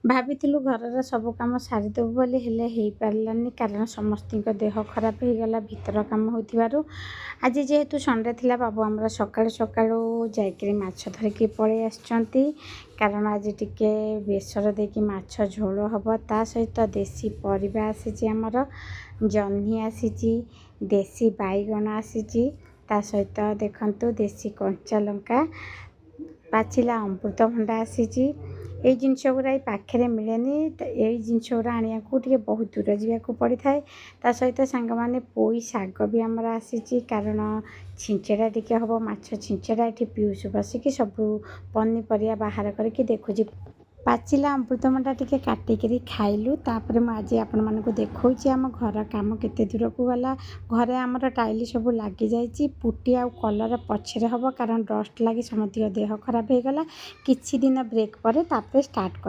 ଭାବିଥିଲୁ ଘରର ସବୁ କାମ ସାରିଦେବୁ ବୋଲି ହେଲେ ହେଇପାରିଲାନି, କାରଣ ସମସ୍ତଙ୍କ ଦେହ ଖରାପ ହେଇଗଲା ଭିତର କାମ ହେଉଥିବାରୁ। ଆଜି ଯେହେତୁ ସଣ୍ଡେ ଥିଲା, ବାବୁ ଆମର ସକାଳୁ ସକାଳୁ ଯାଇକିରି ମାଛ ଧରିକି ପଳେଇ ଆସିଛନ୍ତି। କାରଣ ଆଜି ଟିକେ ବେସର ଦେଇକି ମାଛ ଝୋଳ ହେବ, ତା ସହିତ ଦେଶୀ ପରିବା ଆସିଛି, ଆମର ଜହ୍ନି ଆସିଛି, ଦେଶୀ ବାଇଗଣ ଆସିଛି, ତା ସହିତ ଦେଖନ୍ତୁ ଦେଶୀ କଞ୍ଚା ଲଙ୍କା, ପାଚିଲା ଅମୃତଭଣ୍ଡା ଆସିଛି। ଏଇ ଜିନିଷ ଗୁଡ଼ା ପାଖରେ ମିଳେନି, ଏଇ ଜିନିଷ ଗୁଡ଼ା ଆଣିବାକୁ ଟିକେ ବହୁତ ଦୂର ଯିବାକୁ ପଡ଼ିଥାଏ। ତା ସହିତ ସାଙ୍ଗମାନେ ପୋଇ ଶାଗ ବି ଆମର ଆସିଛି, କାରଣ ଛିଞ୍ଚେଡ଼ା ଟିକେ ହେବ, ମାଛ ଛିଞ୍ଚେଡ଼ା। ଏଠି ପିଉସୁ ବସିକି ସବୁ ପନିପରିବା ବାହାର କରିକି ଦେଖୁଛି। ପାଚିଲା ଅମୃତଭଣ୍ଡା ଟିକେ କାଟିକିରି ଖାଇଲୁ। ତାପରେ ମୁଁ ଆଜି ଆପଣମାନଙ୍କୁ ଦେଖାଉଛି ଆମ ଘର କାମ କେତେ ଦୂରକୁ ଗଲା। ଘରେ ଆମର ଟାଇଲି ସବୁ ଲାଗିଯାଇଛି, ପୁଟି ଆଉ କଲର ପଛରେ ହେବ, କାରଣ ଡଷ୍ଟ ଲାଗି ସମସ୍ତଙ୍କ ଦେହ ଖରାପ ହେଇଗଲା। କିଛି ଦିନ ବ୍ରେକ୍ ପରେ ତାପରେ ଷ୍ଟାର୍ଟ କରି